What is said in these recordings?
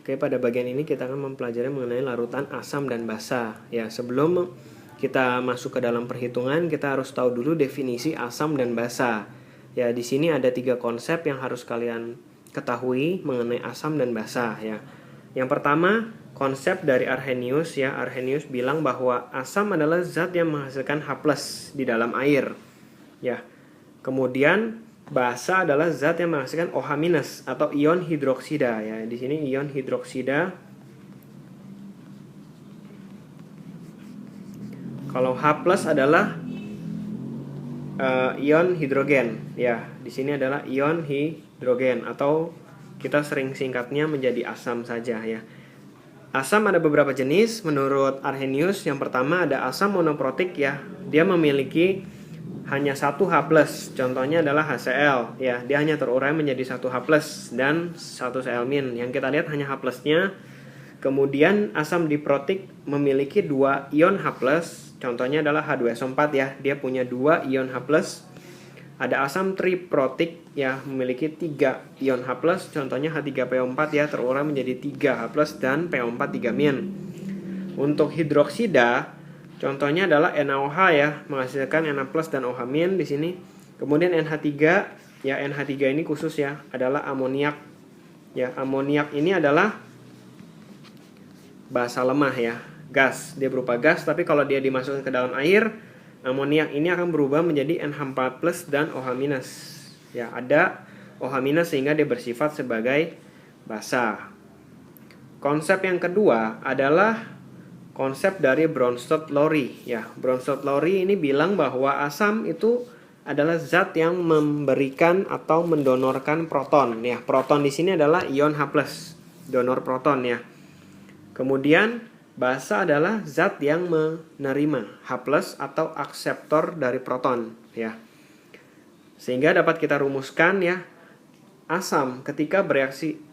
Oke, pada bagian ini kita akan mempelajari mengenai larutan asam dan basa. Ya, sebelum kita masuk ke dalam perhitungan, kita harus tahu dulu definisi asam dan basa. Ya, di sini ada 3 konsep yang harus kalian ketahui mengenai asam dan basa. Ya, yang pertama konsep dari Arrhenius. Ya, Arrhenius bilang bahwa asam adalah zat yang menghasilkan H+ di dalam air. Ya, kemudian basa adalah zat yang menghasilkan OH- atau ion hidroksida. Ya, di sini ion hidroksida. Kalau H+ adalah ion hidrogen. Ya, di sini adalah ion hidrogen atau kita sering singkatnya menjadi asam saja ya. Asam ada beberapa jenis menurut Arrhenius. Yang pertama ada asam monoprotik ya. Dia memiliki hanya satu H+, contohnya adalah HCl ya, dia hanya terurai menjadi satu H+ dan satu Cl-. Yang kita lihat hanya H+-nya. Kemudian asam diprotik memiliki 2 ion H+, contohnya adalah H2SO4 ya, dia punya 2 ion H+. Ada asam triprotik ya, memiliki 3 ion H+, contohnya H3PO4 ya, terurai menjadi 3 H+ dan PO4 3-. Untuk hidroksida contohnya adalah NaOH ya, menghasilkan Na+ dan OH- di sini. Kemudian NH3 ya, NH3 ini khusus ya, adalah amoniak. Ya, amoniak ini adalah basa lemah ya, gas. Dia berupa gas, tapi kalau dia dimasukkan ke dalam air, amoniak ini akan berubah menjadi NH4+ dan OH-. Ya, ada OH- sehingga dia bersifat sebagai basa. Konsep yang kedua adalah konsep dari Bronsted-Lowry ya. Bronsted-Lowry ini bilang bahwa asam itu adalah zat yang memberikan atau mendonorkan proton ya. Proton di sini adalah ion H+, donor proton ya. Kemudian basa adalah zat yang menerima H+ atau akseptor dari proton ya. Sehingga dapat kita rumuskan ya, asam ketika bereaksi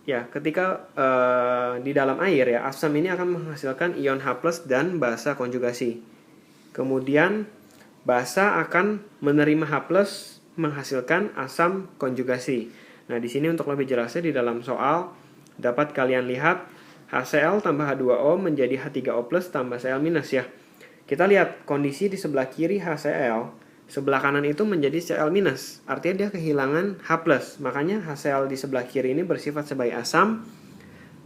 ya, ketika di dalam air ya, asam ini akan menghasilkan ion H+ dan basa konjugasi. Kemudian basa akan menerima H+ menghasilkan asam konjugasi. Nah, di sini untuk lebih jelasnya di dalam soal dapat kalian lihat HCl tambah H2O menjadi H3O+ tambah Cl- ya. Kita lihat kondisi di sebelah kiri HCl, sebelah kanan itu menjadi Cl-, artinya dia kehilangan H+. Makanya HCl di sebelah kiri ini bersifat sebagai asam,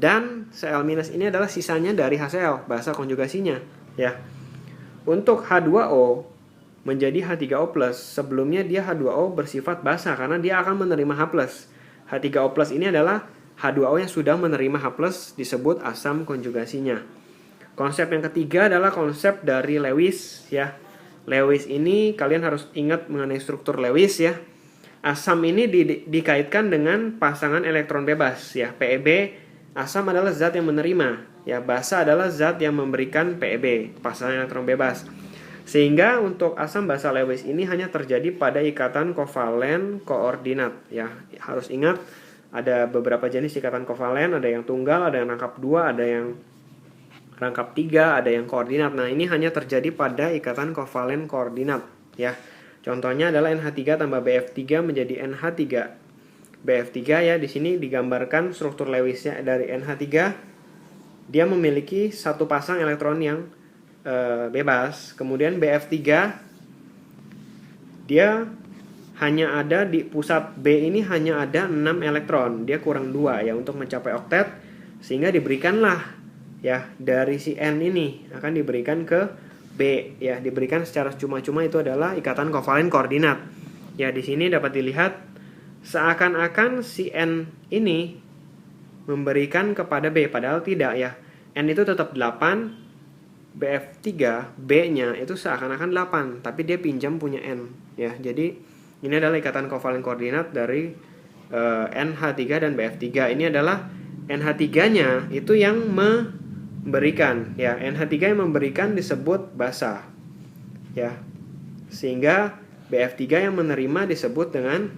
dan Cl- ini adalah sisanya dari HCl, basa konjugasinya ya. Untuk H2O menjadi H3O+, sebelumnya dia H2O bersifat basa karena dia akan menerima H+. H3O+ ini adalah H2O yang sudah menerima H+, disebut asam konjugasinya. Konsep yang ketiga adalah konsep dari Lewis ya. Lewis ini kalian harus ingat mengenai struktur Lewis ya. Asam ini dikaitkan dengan pasangan elektron bebas ya. PeB, asam adalah zat yang menerima ya. Basa adalah zat yang memberikan PeB, pasangan elektron bebas. Sehingga untuk asam basa Lewis ini hanya terjadi pada ikatan kovalen koordinat ya. Harus ingat ada beberapa jenis ikatan kovalen, ada yang tunggal, ada yang rangkap 2, ada yang rangkap 3, ada yang koordinat. Nah, ini hanya terjadi pada ikatan kovalen koordinat ya. Contohnya adalah NH3 tambah BF3 menjadi NH3 BF3 ya. Di sini digambarkan struktur Lewisnya dari NH3. Dia memiliki satu pasang elektron yang bebas. Kemudian BF3 dia hanya ada di pusat B ini hanya ada 6 elektron. Dia kurang 2 ya untuk mencapai oktet, sehingga diberikanlah ya dari si N ini akan diberikan ke B ya, diberikan secara cuma-cuma. Itu adalah ikatan kovalen koordinat. Ya, di sini dapat dilihat seakan-akan si N ini memberikan kepada B, padahal tidak ya. N itu tetap 8, BF3 B-nya itu seakan-akan 8, tapi dia pinjam punya N ya. Jadi ini adalah ikatan kovalen koordinat dari NH3 dan BF3. Ini adalah NH3-nya itu yang memberikan ya. NH3 yang memberikan disebut basa ya. Sehingga BF3 yang menerima disebut dengan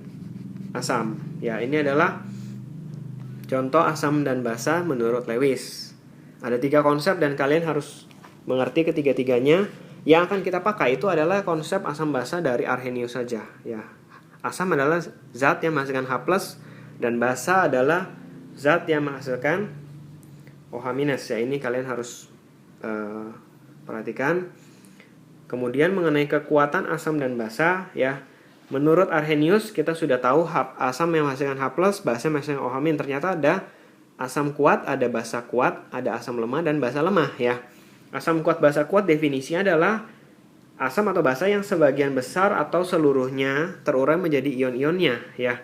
asam ya. Ini adalah contoh asam dan basa menurut Lewis. Ada 3 konsep dan kalian harus mengerti ketiga-tiganya. Yang akan kita pakai itu adalah konsep asam basa dari Arrhenius saja ya. Asam adalah zat yang menghasilkan H+ dan basa adalah zat yang menghasilkan OH- ya, ini kalian harus perhatikan. Kemudian mengenai kekuatan asam dan basa ya. Menurut Arrhenius kita sudah tahu asam yang menghasilkan H+, basa menghasilkan OH-. Ternyata ada asam kuat, ada basa kuat, ada asam lemah dan basa lemah ya. Asam kuat, basa kuat definisinya adalah asam atau basa yang sebagian besar atau seluruhnya terurai menjadi ion-ionnya ya.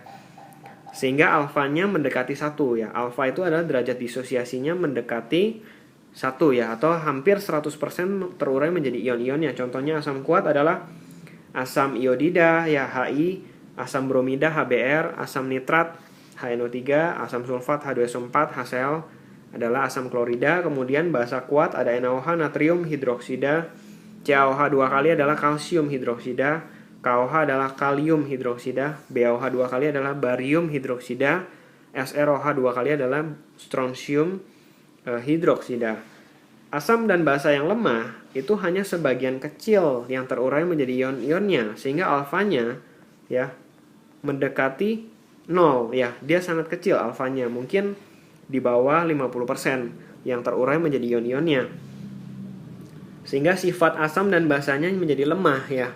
Sehingga alfanya mendekati 1 ya. Alfa itu adalah derajat disosiasinya mendekati 1 ya, atau hampir 100% terurai menjadi ion-ionnya. Contohnya asam kuat adalah asam iodida ya, Hi, asam bromida HBr, asam nitrat HNO3, asam sulfat H2SO4, HCl adalah asam klorida. Kemudian basa kuat ada NaOH natrium hidroksida, CaOH 2 kali adalah kalsium hidroksida, KOH adalah kalium hidroksida, BaOH 2 kali adalah barium hidroksida, SrOH 2 kali adalah strontium hidroksida. Asam dan basa yang lemah itu hanya sebagian kecil yang terurai menjadi ion-ionnya, sehingga alfanya ya mendekati 0 ya, dia sangat kecil alfanya, mungkin di bawah 50% yang terurai menjadi ion-ionnya. Sehingga sifat asam dan basanya menjadi lemah ya.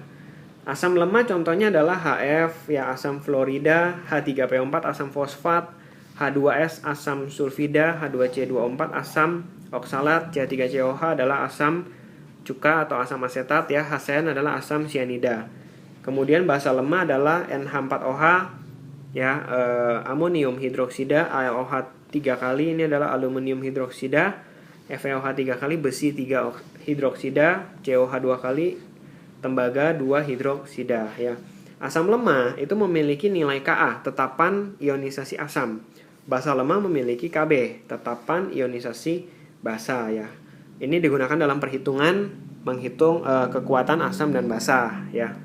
Asam lemah contohnya adalah HF ya, asam fluorida, H3PO4 asam fosfat, H2S asam sulfida, H2C24 asam oksalat, C3COH adalah asam cuka atau asam asetat ya, HCN adalah asam sianida. Kemudian basa lemah adalah NH4OH ya, amonium hidroksida, AlOH 3 kali ini adalah aluminium hidroksida, FeOH 3 kali besi 3 hidroksida, COH 2 kali tembaga 2 hidroksida ya. Asam lemah itu memiliki nilai Ka, tetapan ionisasi asam. Basa lemah memiliki Kb, tetapan ionisasi basa ya. Ini digunakan dalam perhitungan menghitung kekuatan asam dan basa ya.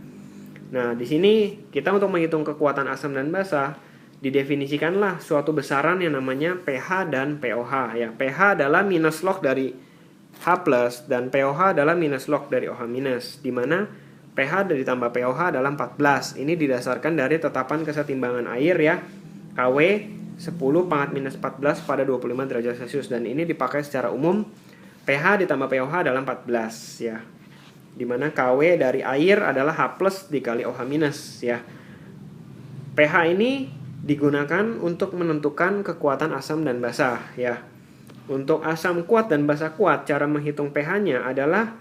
Nah, di sini kita untuk menghitung kekuatan asam dan basa didefinisikanlah suatu besaran yang namanya pH dan pOH ya. pH adalah minus log dari H+ dan pOH adalah minus log dari OH-, di mana pH ditambah pOH adalah 14. Ini didasarkan dari tetapan kesetimbangan air ya, KW 10 pangkat minus 14 pada 25 derajat Celcius, dan ini dipakai secara umum. pH ditambah pOH adalah 14 ya, di mana KW dari air adalah H+ dikali OH- ya. pH ini digunakan untuk menentukan kekuatan asam dan basa ya. Untuk asam kuat dan basa kuat, cara menghitung pH-nya adalah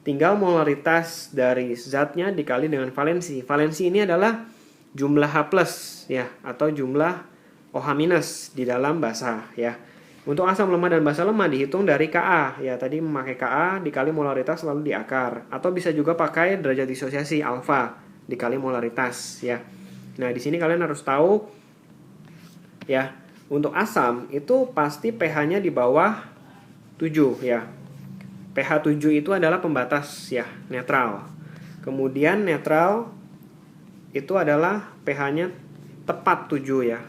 tinggal molaritas dari zatnya dikali dengan valensi. Valensi ini adalah jumlah H+ ya, atau jumlah OH- di dalam basa ya. Untuk asam lemah dan basa lemah dihitung dari Ka ya, tadi memakai Ka dikali molaritas lalu diakar, atau bisa juga pakai derajat disosiasi alfa dikali molaritas ya. Nah, di sini kalian harus tahu ya, untuk asam itu pasti pH-nya di bawah 7 ya. pH 7 itu adalah pembatas ya, netral. Kemudian netral itu adalah pH-nya tepat 7 ya.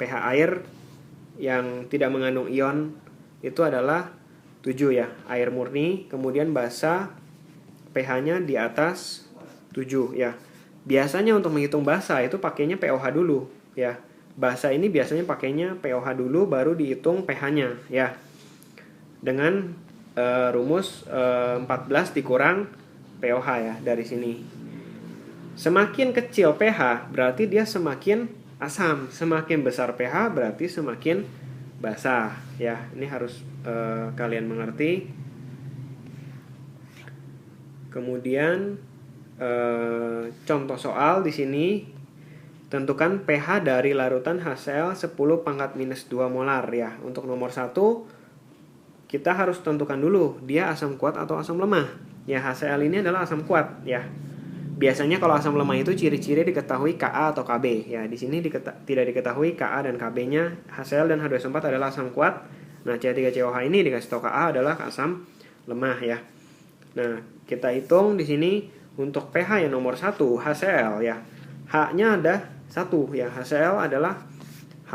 pH air yang tidak mengandung ion itu adalah 7 ya, air murni. Kemudian basa pH-nya di atas 7 ya. Biasanya untuk menghitung basa itu pakainya pOH dulu ya. Basa ini biasanya pakainya pOH dulu baru dihitung pH-nya ya. Dengan rumus 14 dikurang pOH ya dari sini. Semakin kecil pH berarti dia semakin asam, semakin besar pH berarti semakin basa ya. Ini harus kalian mengerti. Kemudian contoh soal di sini, tentukan pH dari larutan HCl 10 pangkat minus 2 molar ya. Untuk nomor 1 kita harus tentukan dulu dia asam kuat atau asam lemah. Ya, HCl ini adalah asam kuat ya. Biasanya kalau asam lemah itu ciri-ciri diketahui Ka atau Kb ya. Di sini tidak diketahui Ka dan Kb-nya. HCl dan H2SO4 adalah asam kuat. Nah, C3COH ini dikasih tahu Ka adalah asam lemah ya. Nah, kita hitung di sini untuk pH yang nomor 1 HCl ya. H-nya ada 1 ya. HCl adalah H+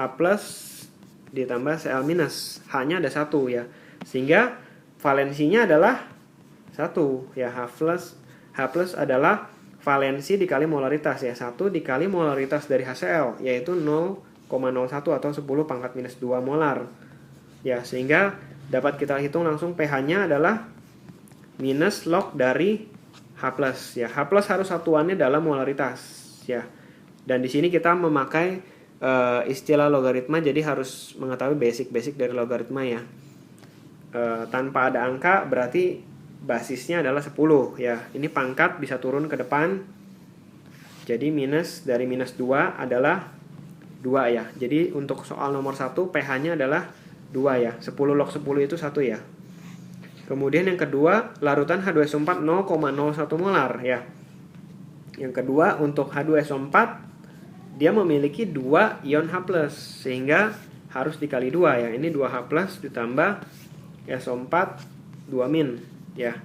ditambah Cl-. H-nya ada 1 ya. Sehingga valensinya adalah 1 ya. H+ adalah valensi dikali molaritas ya. 1 dikali molaritas dari HCl yaitu 0,01 atau 10 pangkat minus 2 molar. Ya, sehingga dapat kita hitung langsung pH-nya adalah minus log dari H+. Ya, H+ harus satuannya dalam molaritas, ya. Dan di sini kita memakai istilah logaritma, jadi harus mengetahui basic dari logaritma ya. Tanpa ada angka berarti basisnya adalah 10 ya. Ini pangkat bisa turun ke depan. Jadi minus dari minus 2 adalah 2 ya. Jadi untuk soal nomor 1 pH-nya adalah 2 ya. 10 log 10 itu 1 ya. Kemudian yang kedua, larutan H2SO4 0,01 molar ya. Yang kedua, untuk H2SO4 dia memiliki 2 ion H+, sehingga harus dikali 2 ya. Ini 2H+ ditambah SO4 2- ya.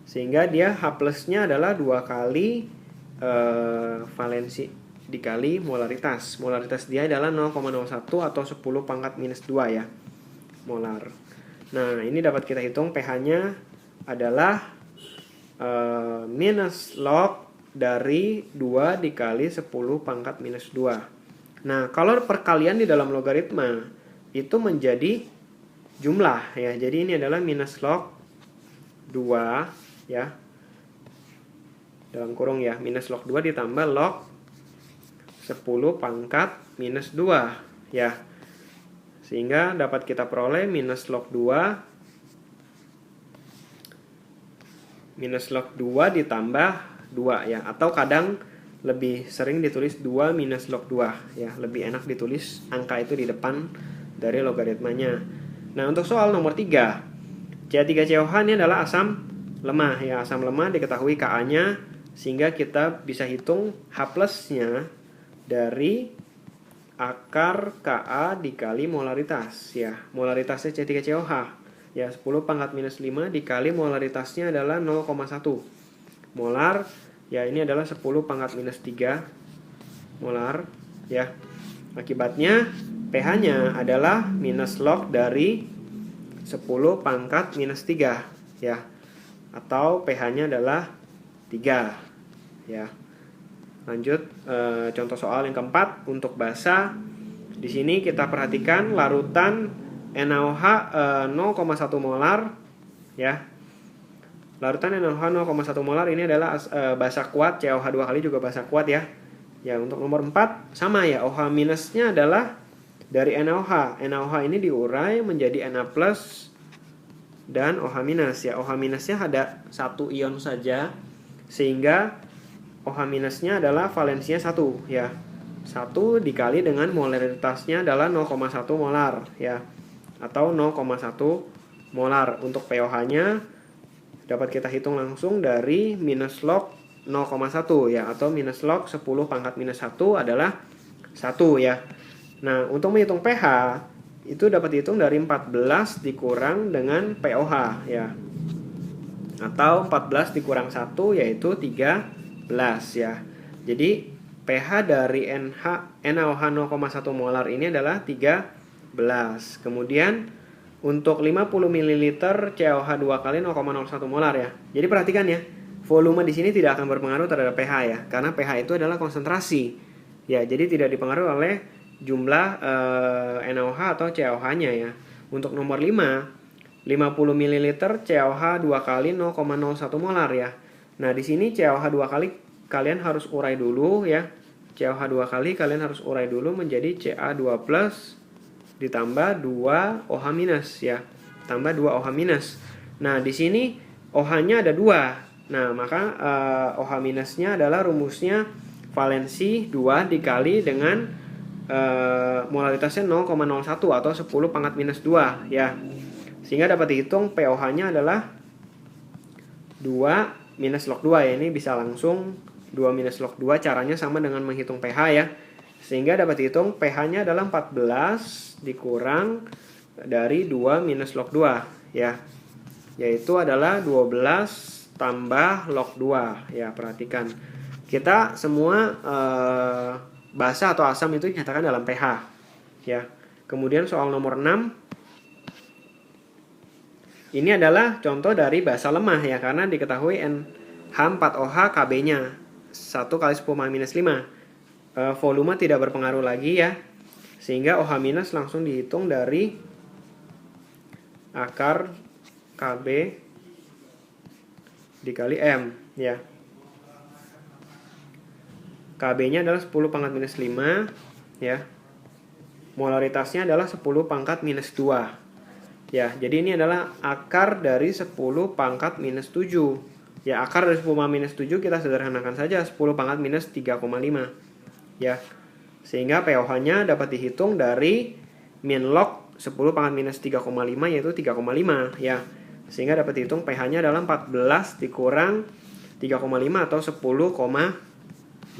Sehingga dia H+-nya adalah 2 kali valensi dikali molaritas. Molaritas dia adalah 0,01 atau 10 pangkat minus 2 ya. Molar. Nah, ini dapat kita hitung pH-nya adalah minus log dari 2 dikali 10 pangkat minus 2. Nah, kalau perkalian di dalam logaritma itu menjadi jumlah ya. Jadi ini adalah minus log 2 ya. Dalam kurung ya, minus log 2 ditambah log 10 pangkat minus 2 ya. Sehingga dapat kita peroleh minus log 2 ditambah 2 ya, atau kadang lebih sering ditulis 2 minus log 2 ya, lebih enak ditulis angka itu di depan dari logaritmanya. Nah, untuk soal nomor 3, CH3COH ini adalah asam lemah ya. Asam lemah diketahui Ka-nya, sehingga kita bisa hitung H+-nya dari akar Ka dikali molaritas ya. Molaritasnya CH3COH ya, 10 pangkat minus 5 dikali molaritasnya adalah 0,1 molar ya. Ini adalah 10 pangkat minus 3 molar ya. Akibatnya pH-nya adalah minus log dari 10 pangkat minus 3 ya, atau pH-nya adalah 3 ya. Lanjut contoh soal yang keempat untuk basa. Di sini kita perhatikan larutan NaOH 0,1 molar ya. Larutan NaOH 0,1 molar ini adalah basa kuat, CaOH 2 kali juga basa kuat ya. Ya, untuk nomor 4 sama ya, OH minusnya adalah dari NaOH. NaOH ini diurai menjadi Na+ dan OH minus ya. OH minusnya ada 1 ion saja, sehingga OH minusnya adalah valensinya 1 ya. 1 dikali dengan molaritasnya adalah 0,1 molar ya, atau 0,1 molar. Untuk pOH-nya dapat kita hitung langsung dari minus log 0,1 ya, atau minus log 10 pangkat minus 1 adalah 1 ya. Nah, untuk menghitung pH itu dapat dihitung dari 14 dikurang dengan pOH ya, atau 14 dikurang 1 yaitu 13 ya. Jadi pH dari NaOH 0,1 molar ini adalah 13. Kemudian untuk 50 ml CaOH 2 kali 0,01 molar ya. Jadi perhatikan ya, volume di sini tidak akan berpengaruh terhadap pH ya, karena pH itu adalah konsentrasi. Ya, jadi tidak dipengaruhi oleh jumlah NaOH atau CaOH-nya ya. Untuk nomor 5, 50 ml CaOH 2 kali 0,01 molar ya. Nah, di sini CaOH 2 kali kalian harus urai dulu ya. CaOH 2 kali kalian harus urai dulu menjadi Ca2+ ditambah 2 OH minus ya. Tambah 2 OH minus. Nah, di sini OH-nya ada 2. Nah, maka OH minusnya adalah rumusnya valensi 2 dikali dengan molaritasnya 0,01 atau 10 pangkat minus 2 ya. Sehingga dapat dihitung pOH-nya adalah 2 minus log 2 ya. Ini bisa langsung 2 minus log 2, caranya sama dengan menghitung pH ya. Sehingga dapat dihitung pH-nya adalah 14 dikurang dari 2 minus log 2 ya, yaitu adalah 12 tambah log 2 ya. Perhatikan, kita semua basa atau asam itu dinyatakan dalam pH ya. Kemudian soal nomor 6, ini adalah contoh dari basa lemah ya, karena diketahui NH4OH Kb-nya 1 kali 10⁻⁵. Volume tidak berpengaruh lagi ya, sehingga OH minus langsung dihitung dari akar KB dikali M ya. KB-nya adalah 10 pangkat minus 5 ya. Molaritasnya adalah 10 pangkat minus 2. Ya, jadi ini adalah akar dari 10 pangkat minus 7. Ya, akar dari 10 pangkat minus 7 kita sederhanakan saja 10 pangkat minus 3,5. Ya. Sehingga pOH-nya dapat dihitung dari min log 10 pangkat minus 3,5 yaitu 3,5 ya. Sehingga dapat dihitung pH-nya adalah 14 dikurang 3,5 atau 10,5.